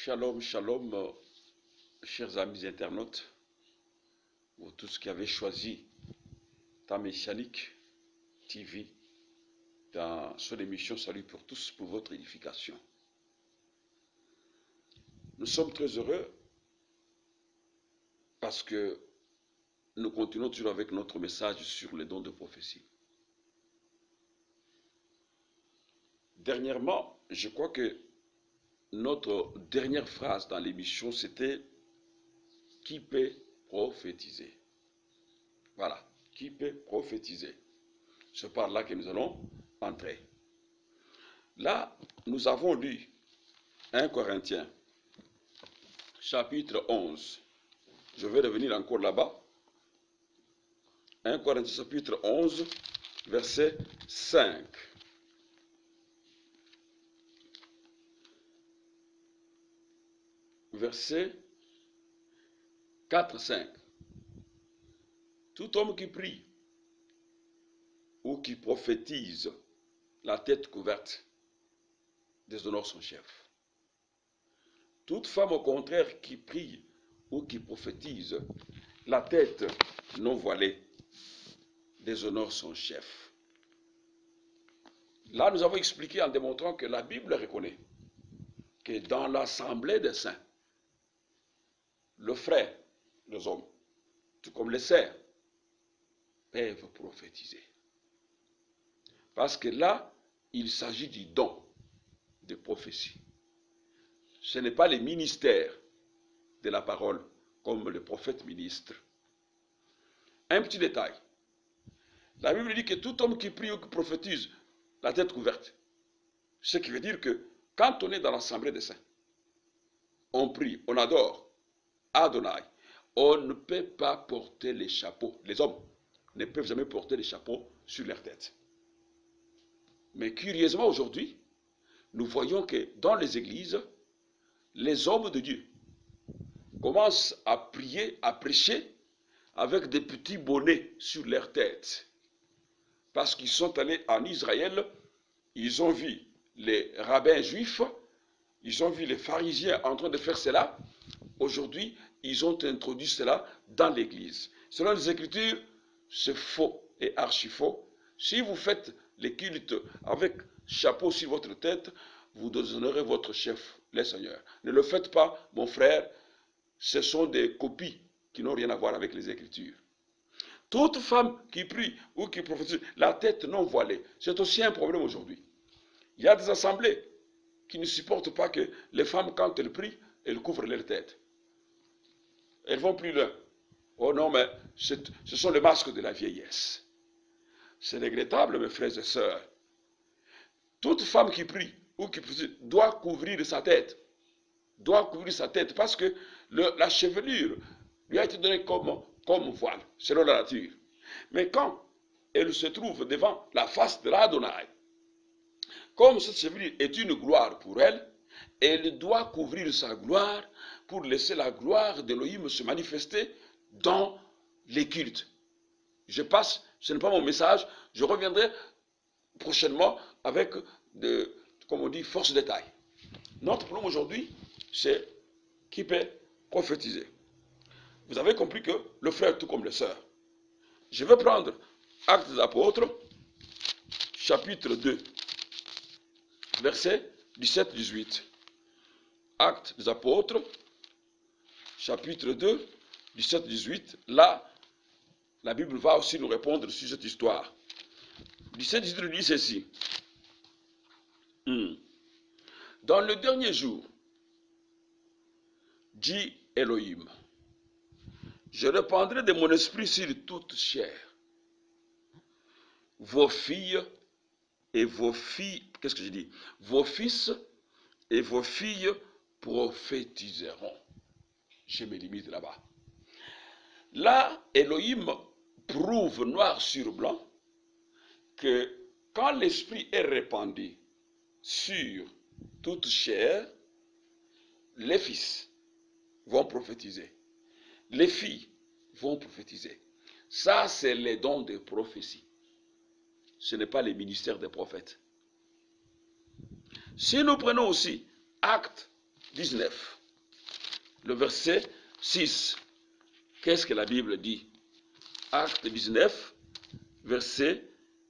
Shalom, shalom, chers amis internautes, vous tous qui avez choisi ta Messianique TV dans son émission Salut pour tous pour votre édification. Nous sommes très heureux parce que nous continuons toujours avec notre message sur les dons de prophétie. Dernièrement, je crois que notre dernière phrase dans l'émission, c'était « Qui peut prophétiser ?» Voilà, qui peut prophétiser? C'est par là que nous allons entrer. Là, nous avons lu 1 Corinthiens, chapitre 11. Je vais revenir encore là-bas. 1 Corinthiens, chapitre 11, verset 5. Verset 4-5. Tout homme qui prie ou qui prophétise la tête couverte déshonore son chef. Toute femme au contraire qui prie ou qui prophétise la tête non voilée déshonore son chef. Là, nous avons expliqué en démontrant que la Bible reconnaît que dans l'assemblée des saints, le frère, les hommes, tout comme les sœurs, peuvent prophétiser. Parce que là, il s'agit du don de prophétie. Ce n'est pas les ministères de la parole comme le prophète ministre. Un petit détail. La Bible dit que tout homme qui prie ou qui prophétise la tête couverte. Ce qui veut dire que quand on est dans l'assemblée des saints, on prie, on adore Adonai, on ne peut pas porter les chapeaux. Les hommes ne peuvent jamais porter les chapeaux sur leur tête. Mais curieusement aujourd'hui, nous voyons que dans les églises, les hommes de Dieu commencent à prier, à prêcher avec des petits bonnets sur leur tête. Parce qu'ils sont allés en Israël, ils ont vu les rabbins juifs, ils ont vu les pharisiens en train de faire cela. Aujourd'hui, ils ont introduit cela dans l'église. Selon les Écritures, c'est faux et archi faux. Si vous faites les cultes avec chapeau sur votre tête, vous déshonorez votre chef, le Seigneur. Ne le faites pas, mon frère. Ce sont des copies qui n'ont rien à voir avec les Écritures. Toute femme qui prie ou qui prophétise la tête non voilée, c'est aussi un problème aujourd'hui. Il y a des assemblées qui ne supportent pas que les femmes, quand elles prient, elles couvrent leur tête. Elles vont plus loin. Oh non, mais ce sont les masques de la vieillesse. C'est regrettable, mes frères et sœurs. Toute femme qui prie ou qui prophétise doit couvrir sa tête. Doit couvrir sa tête parce que la chevelure lui a été donnée comme voile, selon la nature. Mais quand elle se trouve devant la face de l'Adonai, comme cette chevelure est une gloire pour elle, elle doit couvrir sa gloire pour laisser la gloire d'Élohim se manifester dans les cultes. Je passe, ce n'est pas mon message, je reviendrai prochainement avec, comme on dit, force de taille. Notre problème aujourd'hui, c'est qui peut prophétiser. Vous avez compris que le frère, tout comme les sœurs. Je vais prendre Actes des Apôtres, chapitre 2, versets 17-18. Actes des Apôtres, chapitre 2, 17-18. Là, la Bible va aussi nous répondre sur cette histoire. 17-18 dit ceci. Dans le dernier jour, dit Elohim, je répandrai de mon esprit sur toute chair. Vos filles et vos filles, qu'est-ce que je dis? Vos fils et vos filles prophétiseront. Je me limite là-bas. Là, Elohim prouve noir sur blanc que quand l'esprit est répandu sur toute chair, les fils vont prophétiser. Les filles vont prophétiser. Ça, c'est les dons de prophétie. Ce n'est pas les ministères des prophètes. Si nous prenons aussi Acte 19, le verset 6. Qu'est-ce que la Bible dit? Acte 19, verset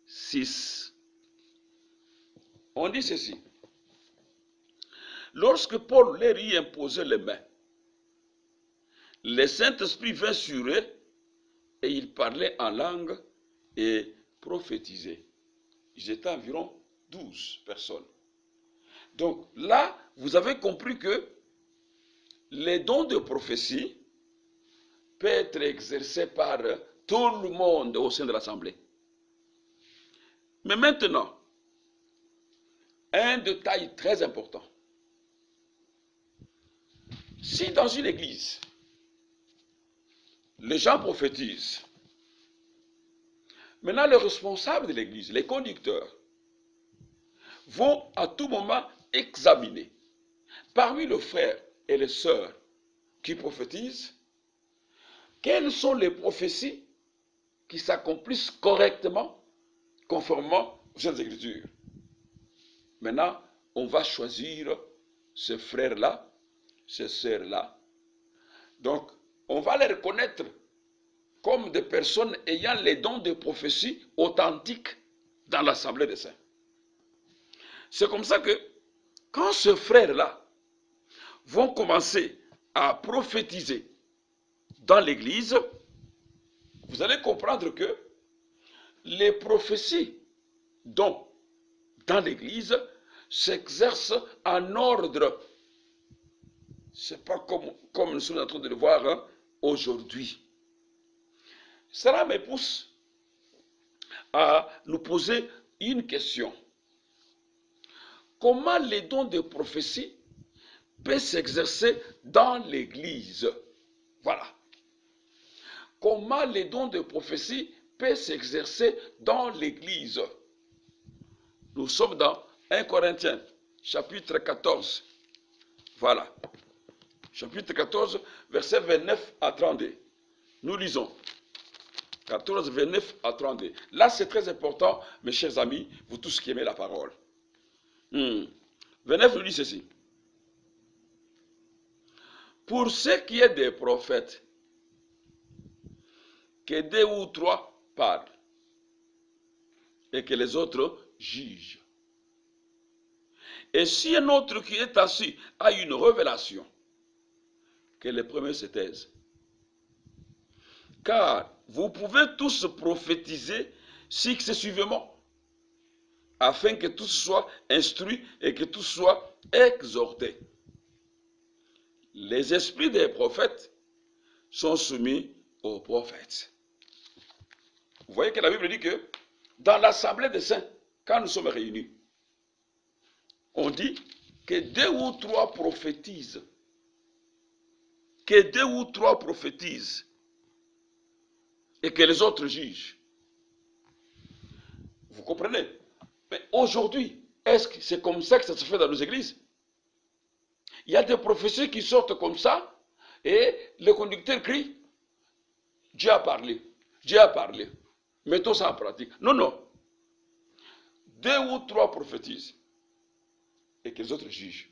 6. On dit ceci. Lorsque Paul leur y imposait les mains, le Saint-Esprit vint sur eux et ils parlaient en langue et prophétisaient. Ils étaient environ 12 personnes. Donc là, vous avez compris que les dons de prophétie peuvent être exercés par tout le monde au sein de l'Assemblée. Mais maintenant, un détail très important. Si dans une église, les gens prophétisent, maintenant les responsables de l'église, les conducteurs, vont à tout moment examiner parmi les frères et les sœurs qui prophétisent, quelles sont les prophéties qui s'accomplissent correctement, conformément aux Saintes Écritures. Maintenant, on va choisir ces frères-là, ces sœurs-là. Donc, on va les reconnaître comme des personnes ayant les dons de prophétie authentiques dans l'Assemblée des Saints. C'est comme ça que, quand ces frères-là vont commencer à prophétiser dans l'Église, vous allez comprendre que les prophéties dans l'Église s'exercent en ordre. Ce n'est pas comme nous sommes en train de le voir aujourd'hui. Cela me pousse à nous poser une question. Comment les dons de prophétie peuvent s'exercer dans l'Église? Voilà. Comment les dons de prophétie peuvent s'exercer dans l'Église? Nous sommes dans 1 Corinthiens, chapitre 14. Voilà. Chapitre 14, versets 29 à 32. Nous lisons. 14, 29 à 32. Là, c'est très important, mes chers amis, vous tous qui aimez la parole. 29 nous dit ceci. Pour ce qui est des prophètes, que 2 ou 3 parlent, et que les autres jugent. Et si un autre qui est assis a une révélation, que les premiers se taisent. Car vous pouvez tous prophétiser successivement, afin que tous soient instruits et que tous soient exhortés. Les esprits des prophètes sont soumis aux prophètes. Vous voyez que la Bible dit que dans l'assemblée des saints, quand nous sommes réunis, on dit que 2 ou 3 prophétisent. Que 2 ou 3 prophétisent. Et que les autres jugent. Vous comprenez? Mais aujourd'hui, est-ce que c'est comme ça que ça se fait dans nos églises? Il y a des prophéties qui sortent comme ça, et le conducteur crie, Dieu a parlé, Dieu a parlé. Mettons ça en pratique. Non, non. 2 ou 3 prophétisent, et que les autres jugent.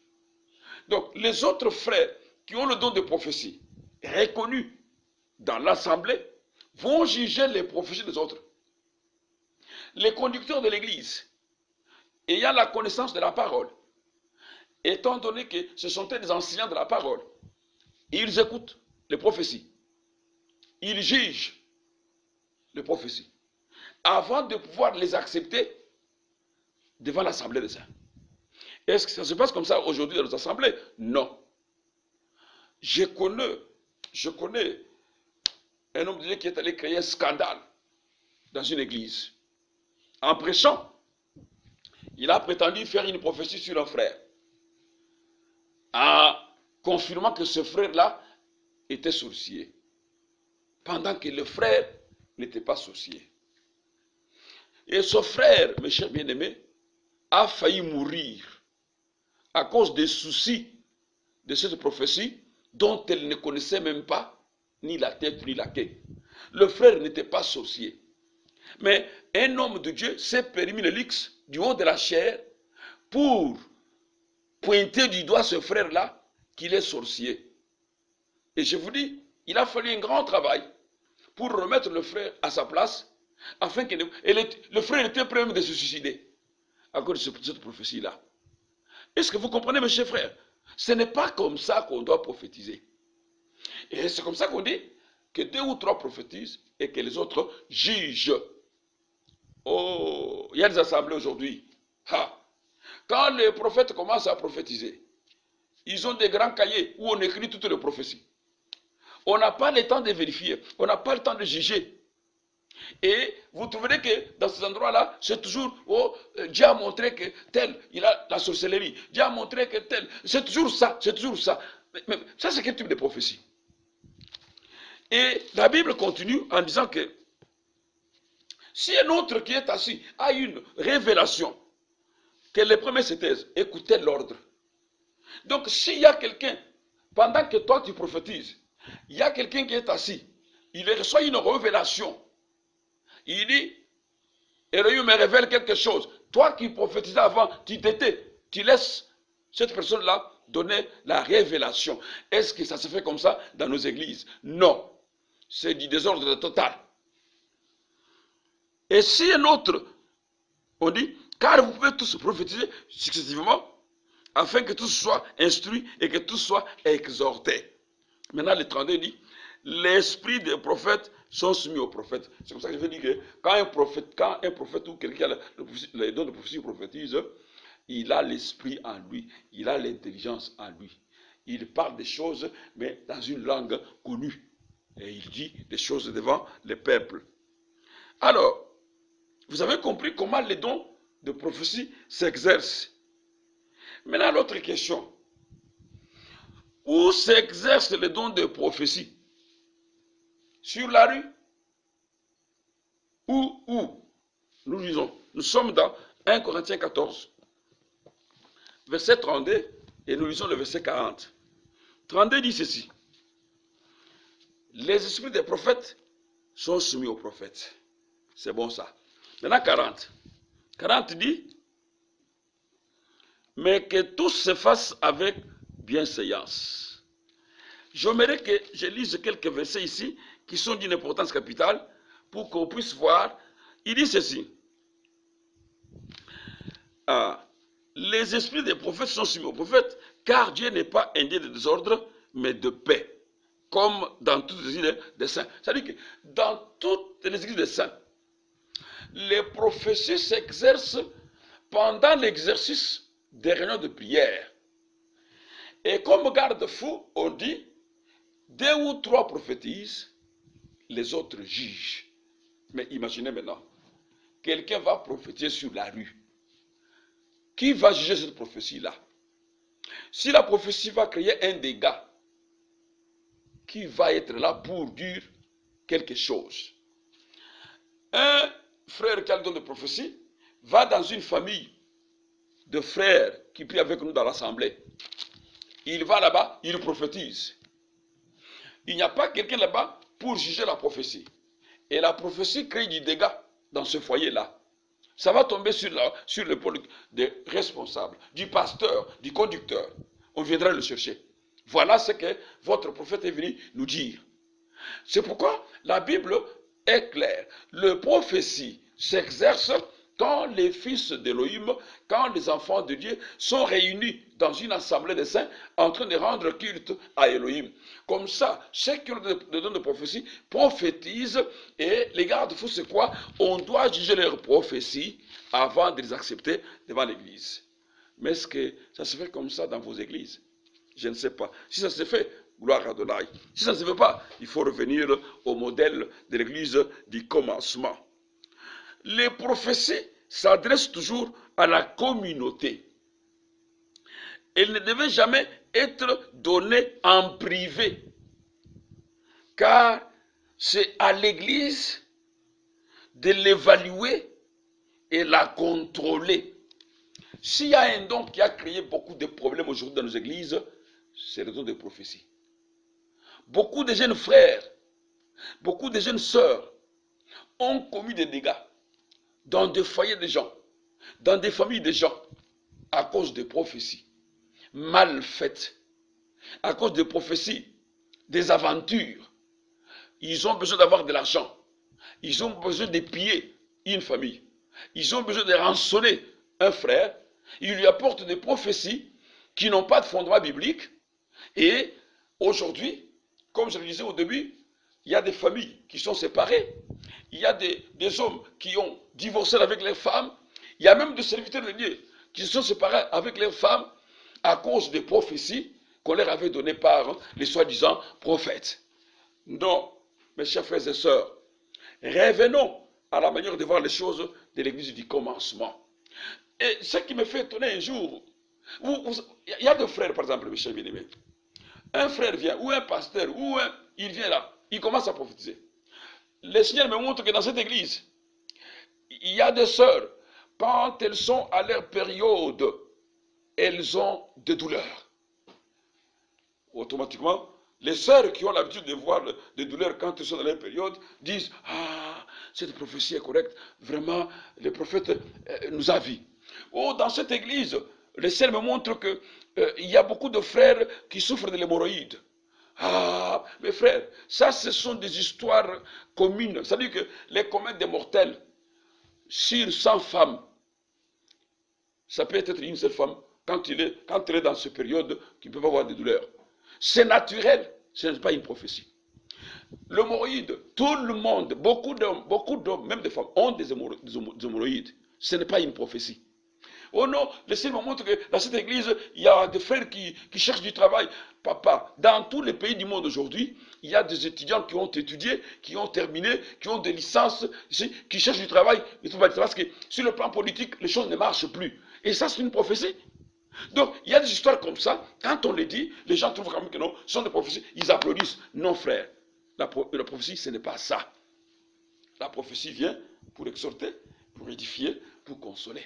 Donc, les autres frères qui ont le don de prophétie, reconnus dans l'assemblée, vont juger les prophéties des autres. Les conducteurs de l'église, ayant la connaissance de la parole, étant donné que ce sont des enseignants de la parole, ils écoutent les prophéties, ils jugent les prophéties, avant de pouvoir les accepter devant l'assemblée des saints. Est-ce que ça se passe comme ça aujourd'hui dans nos assemblées? Non. Je connais un homme de Dieu qui est allé créer un scandale dans une église. En prêchant, il a prétendu faire une prophétie sur un frère, en confirmant que ce frère-là était sorcier, pendant que le frère n'était pas sorcier. Et ce frère, mes chers bien-aimés, a failli mourir à cause des soucis de cette prophétie dont elle ne connaissait même pas ni la tête ni la queue. Le frère n'était pas sorcier. Mais un homme de Dieu s'est permis le luxe du haut de la chair pour pointer du doigt ce frère-là qu'il est sorcier. Et je vous dis, il a fallu un grand travail pour remettre le frère à sa place, afin que le frère était prêt même de se suicider à cause de cette prophétie-là. Est-ce que vous comprenez, mes chers frères? Ce n'est pas comme ça qu'on doit prophétiser. Et c'est comme ça qu'on dit que 2 ou 3 prophétisent et que les autres jugent. Oh, il y a des assemblées aujourd'hui. Quand les prophètes commencent à prophétiser, ils ont des grands cahiers où on écrit toutes les prophéties. On n'a pas le temps de vérifier, on n'a pas le temps de juger. Et vous trouverez que dans ces endroits-là, c'est toujours, oh, Dieu a montré que tel, il a la sorcellerie. Dieu a montré que tel, c'est toujours ça, c'est toujours ça. Mais ça, c'est quel type de prophétie? Et la Bible continue en disant que si un autre qui est assis a une révélation, que les premiers se taisent, écoutez l'ordre. Donc s'il y a quelqu'un, pendant que toi tu prophétises, il y a quelqu'un qui est assis, il reçoit une révélation. Il dit, Elohim me révèle quelque chose. Toi qui prophétisais avant, tu t'étais, tu laisses cette personne-là donner la révélation. Est-ce que ça se fait comme ça dans nos églises? Non. C'est du désordre total. Et si un autre, on dit, car vous pouvez tous prophétiser successivement, afin que tous soient instruits et que tous soient exhortés. Maintenant, le 32 dit, l'esprit des prophètes sont soumis aux prophètes. C'est comme ça que je veux dire que quand un prophète ou quelqu'un a les dons de prophétie prophétise, il a l'esprit en lui, il a l'intelligence en lui. Il parle des choses, mais dans une langue connue. Et il dit des choses devant le peuple. Alors, vous avez compris comment les dons de prophétie s'exercent. Maintenant, l'autre question. Où s'exercent les dons de prophétie? Sur la rue? Où? Nous lisons. Nous sommes dans 1 Corinthiens 14, verset 32, et nous lisons le verset 40. 32 dit ceci. Les esprits des prophètes sont soumis aux prophètes. C'est bon ça. Maintenant 40. 40 dit, mais que tout se fasse avec bienséance. J'aimerais que je lise quelques versets ici qui sont d'une importance capitale pour qu'on puisse voir. Il dit ceci. Les esprits des prophètes sont soumis aux prophètes, car Dieu n'est pas un Dieu de désordre, mais de paix, comme dans toutes les églises des saints. C'est-à-dire que dans toutes les églises des saints, les prophéties s'exercent pendant l'exercice des réunions de prière. Et comme garde-fou, on dit, 2 ou 3 prophétisent, les autres jugent. Mais imaginez maintenant, quelqu'un va prophétiser sur la rue. Qui va juger cette prophétie-là? Si la prophétie va créer un dégât, qui va être là pour dire quelque chose? Un frère qui a le don de prophétie va dans une famille de frères qui prient avec nous dans l'assemblée. Il va là-bas, il prophétise. Il n'y a pas quelqu'un là-bas pour juger la prophétie. Et la prophétie crée du dégât dans ce foyer-là. Ça va tomber sur l'épaule des responsables, du pasteur, du conducteur. On viendra le chercher. Voilà ce que votre prophète est venu nous dire. C'est pourquoi la Bible est claire. Le prophétie s'exerce quand les fils d'Élohim, quand les enfants de Dieu sont réunis dans une assemblée des saints en train de rendre culte à Élohim. Comme ça, ceux qui ont le don de prophétie prophétisent, et les garde-fous, c'est quoi? On doit juger leurs prophéties avant de les accepter devant l'église. Mais est-ce que ça se fait comme ça dans vos églises? Je ne sais pas. Si ça se fait, gloire à Adonai. Si ça ne se fait pas, il faut revenir au modèle de l'église du commencement. Les prophéties s'adressent toujours à la communauté. Elles ne devaient jamais être données en privé, car c'est à l'église de l'évaluer et la contrôler. S'il y a un don qui a créé beaucoup de problèmes aujourd'hui dans nos églises, c'est le don de prophétie. Beaucoup de jeunes frères, beaucoup de jeunes sœurs ont commis des dégâts dans des foyers de gens, dans des familles de gens, à cause des prophéties mal faites, à cause des prophéties des aventures. Ils ont besoin d'avoir de l'argent. Ils ont besoin de piller une famille. Ils ont besoin de rançonner un frère. Ils lui apportent des prophéties qui n'ont pas de fondement biblique. Et aujourd'hui, comme je le disais au début, il y a des familles qui sont séparées. Il y a des hommes qui ont divorcé avec leurs femmes. Il y a même des serviteurs de Dieu qui se sont séparés avec leurs femmes à cause des prophéties qu'on leur avait données par les soi-disant prophètes. Non, mes chers frères et sœurs, revenons à la manière de voir les choses de l'église du commencement. Et ce qui me fait étonner un jour, il y a deux frères, par exemple, mes chers bien-aimés. Un frère vient, ou un pasteur, il vient là, il commence à prophétiser. Le Seigneur me montre que dans cette église, il y a des sœurs, quand elles sont à leur période, elles ont des douleurs. Automatiquement, les sœurs qui ont l'habitude de voir des douleurs quand elles sont dans leur période disent: ah, cette prophétie est correcte, vraiment, le prophète nous a vus. Oh, dans cette église, le Seigneur me montre que il y a beaucoup de frères qui souffrent de l'hémorroïde. Ah, mes frères, ça, ce sont des histoires communes. C'est-à-dire que les comètes des mortels, sur 100 femmes, ça peut être une seule femme, quand elle est dans cette période, qui peut avoir des douleurs. C'est naturel, ce n'est pas une prophétie. L'hémorroïde, tout le monde, beaucoup d'hommes, même des femmes, ont des hémorroïdes. Ce n'est pas une prophétie. Oh non, le Seigneur me montre que dans cette église, il y a des frères qui cherchent du travail. Papa, dans tous les pays du monde aujourd'hui, il y a des étudiants qui ont étudié, qui ont terminé, qui ont des licences, qui cherchent du travail. Parce que sur le plan politique, les choses ne marchent plus. Et ça, c'est une prophétie. Donc, il y a des histoires comme ça. Quand on les dit, les gens trouvent quand même que non, ce sont des prophéties. Ils applaudissent. Non, frère. La prophétie, ce n'est pas ça. La prophétie vient pour exhorter, pour édifier, pour consoler.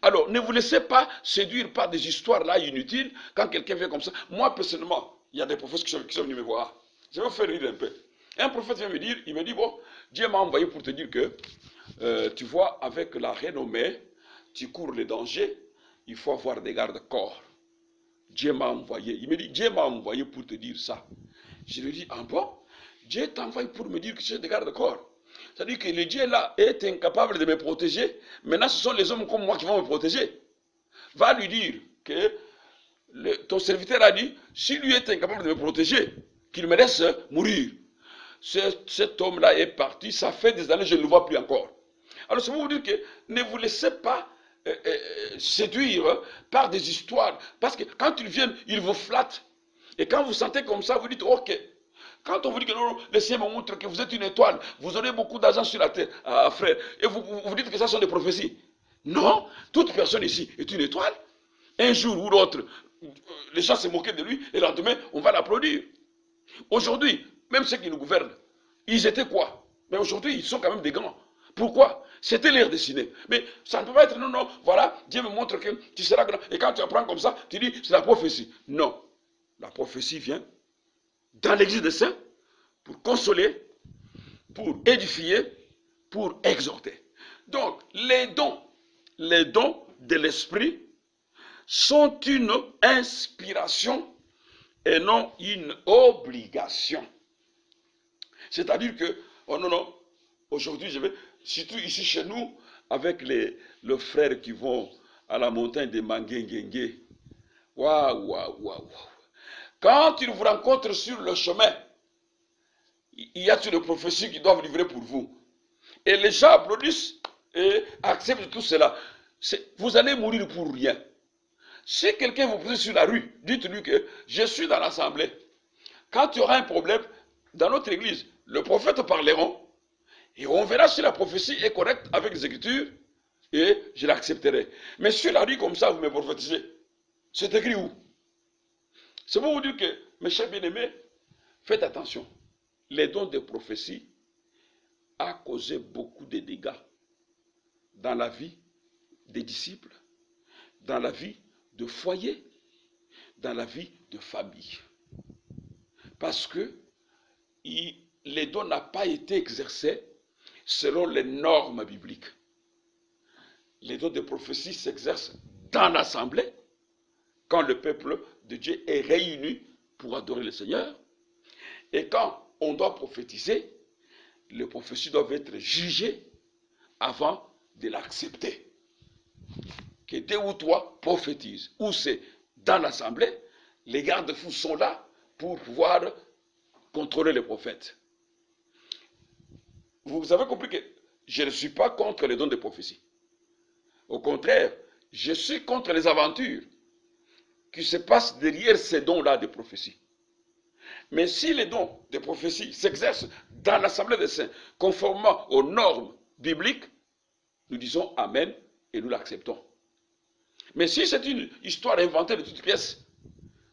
Alors, ne vous laissez pas séduire par des histoires là inutiles quand quelqu'un vient comme ça. Moi, personnellement, il y a des prophètes qui sont venus me voir. Je vais vous faire rire un peu. Un prophète vient me dire, il me dit, bon, Dieu m'a envoyé pour te dire que, tu vois, avec la renommée, tu cours les dangers, il faut avoir des gardes-corps. Dieu m'a envoyé. Il me dit, Dieu m'a envoyé pour te dire ça. Je lui dis, ah bon? Dieu t'envoie pour me dire que j'ai des gardes-corps. C'est-à-dire que le Dieu là est incapable de me protéger. Maintenant, ce sont les hommes comme moi qui vont me protéger. Va lui dire que ton serviteur a dit, si lui est incapable de me protéger, qu'il me laisse mourir. Cet homme-là est parti, ça fait des années que je ne le vois plus encore. Alors, c'est pour vous dire que ne vous laissez pas séduire par des histoires. Parce que quand ils viennent, ils vous flattent. Et quand vous sentez comme ça, vous dites, ok. Quand on vous dit que non, le Seigneur me montre que vous êtes une étoile, vous aurez beaucoup d'argent sur la terre, frère, et vous dites que ça sont des prophéties. Non, toute personne ici est une étoile. Un jour ou l'autre, les gens se moquaient de lui, et le lendemain, on va l'applaudir. Aujourd'hui, même ceux qui nous gouvernent, ils étaient quoi? Mais aujourd'hui, ils sont quand même des grands. Pourquoi? C'était leur destinée. Mais ça ne peut pas être, non, non, voilà, Dieu me montre que tu seras grand. Et quand tu apprends comme ça, tu dis, c'est la prophétie. Non. La prophétie vient dans l'église des saints pour consoler, pour édifier, pour exhorter. Donc, les dons de l'esprit sont une inspiration et non une obligation. C'est-à-dire que, oh non, non, aujourd'hui je vais, surtout ici chez nous, avec les frères qui vont à la montagne de Manguenguengue, waouh, waouh, waouh. Quand ils vous rencontrent sur le chemin, il y a toutes les prophéties qui doivent livrer pour vous. Et les gens applaudissent et acceptent tout cela. Vous allez mourir pour rien. Si quelqu'un vous pose sur la rue, dites-lui que je suis dans l'assemblée. Quand il y aura un problème, dans notre église, le prophète parleront et on verra si la prophétie est correcte avec les Écritures et je l'accepterai. Mais sur la rue comme ça, vous me prophétisez. C'est écrit où? C'est pour vous dire que, mes chers bien-aimés, faites attention. Les dons de prophétie a causé beaucoup de dégâts dans la vie des disciples, dans la vie de foyer, dans la vie de famille. Parce que les dons n'ont pas été exercés selon les normes bibliques. Les dons de prophétie s'exercent dans l'assemblée, quand le peuple de Dieu est réuni pour adorer le Seigneur. Et quand on doit prophétiser, les prophéties doivent être jugées avant de l'accepter. Que deux ou trois prophétisent, ou c'est dans l'assemblée, les garde-fous sont là pour pouvoir contrôler les prophètes. Vous avez compris que je ne suis pas contre les dons de prophétie. Au contraire, je suis contre les aventures qui se passent derrière ces dons-là de prophétie. Mais si les dons de prophétie s'exercent dans l'assemblée des saints, conformément aux normes bibliques, nous disons Amen et nous l'acceptons. Mais si c'est une histoire inventée de toutes pièces,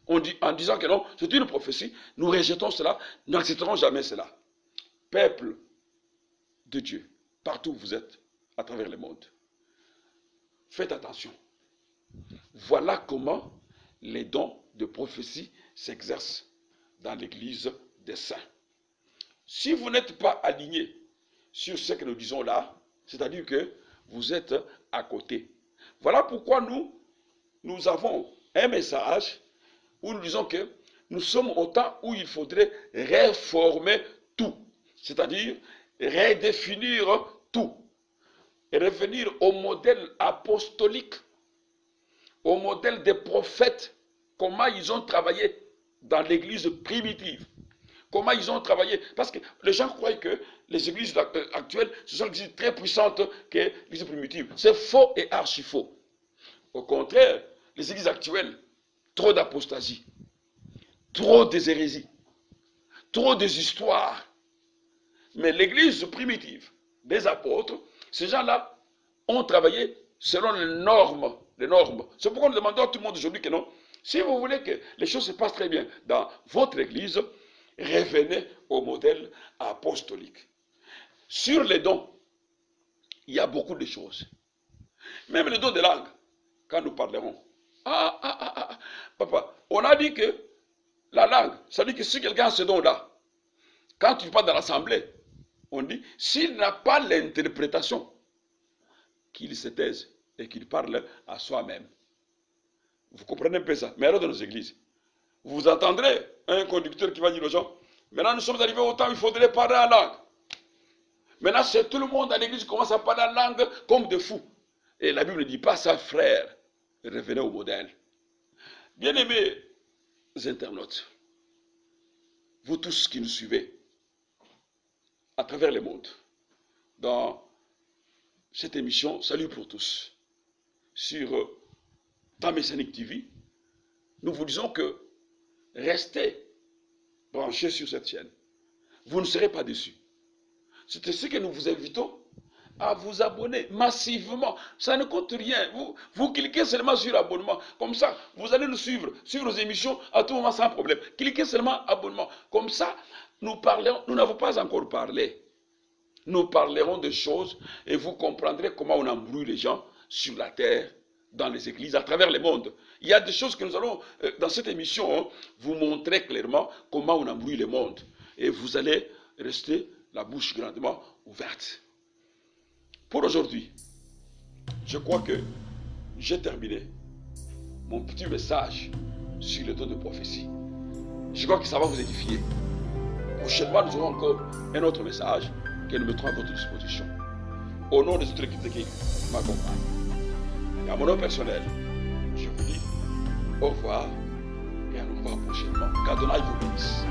en disant que non, c'est une prophétie, nous rejetons cela, nous n'accepterons jamais cela. Peuple de Dieu, partout où vous êtes, à travers le monde, faites attention. Voilà comment les dons de prophétie s'exercent dans l'église des saints. Si vous n'êtes pas aligné sur ce que nous disons là, c'est-à-dire que vous êtes à côté. Voilà pourquoi nous avons un message où nous disons que nous sommes au temps où il faudrait réformer tout, c'est-à-dire redéfinir tout, et revenir au modèle apostolique, au modèle des prophètes, comment ils ont travaillé dans l'église primitive, comment ils ont travaillé, parce que les gens croient que les églises actuelles, ce sont des églises très puissantes que l'église primitive. C'est faux et archi faux. Au contraire, les églises actuelles, trop d'apostasie, trop des hérésies, trop des histoires. Mais l'église primitive des apôtres, ces gens-là ont travaillé selon les normes. C'est pourquoi nous demandons à tout le monde aujourd'hui que non. Si vous voulez que les choses se passent très bien dans votre église, revenez au modèle apostolique. Sur les dons, il y a beaucoup de choses. Même les dons de langue, quand nous parlerons. Papa, on a dit que la langue, ça dit que si quelqu'un a ce don-là, quand tu parles dans l'assemblée, on dit, s'il n'a pas l'interprétation, qu'il se taise et qu'il parle à soi-même. Vous comprenez un peu ça? Mais alors dans nos églises, vous entendrez un conducteur qui va dire aux gens, maintenant nous sommes arrivés au temps où il faudrait parler en langue. Maintenant c'est tout le monde à l'église qui commence à parler en langue comme des fous. Et la Bible ne dit pas ça, frère. Revenez au modèle. Bien-aimés internautes, vous tous qui nous suivez à travers le monde, dans cette émission Salut pour tous, sur Temps Messianique TV, nous vous disons que restez branchés sur cette chaîne. Vous ne serez pas déçus. C'est ainsi que nous vous invitons à vous abonner massivement. Ça ne coûte rien. Vous cliquez seulement sur abonnement. Comme ça, vous allez nous suivre sur nos émissions à tout moment sans problème. Cliquez seulement abonnement. Comme ça, nous n'avons pas encore parlé. Nous parlerons de choses et vous comprendrez comment on embrouille les gens sur la terre, dans les églises, à travers le monde. Il y a des choses que nous allons, dans cette émission, vous montrer clairement comment on embrouille le monde. Et vous allez rester la bouche grandement ouverte. Pour aujourd'hui, je crois que j'ai terminé mon petit message sur le don de prophétie. Je crois que ça va vous édifier. Prochainement, nous aurons encore un autre message que nous mettrons à votre disposition. Au nom des autres équipes qui m'accompagnent, et à mon nom personnel, je vous dis au revoir et à nous revoir prochainement. Qu'Adonai vous bénisse.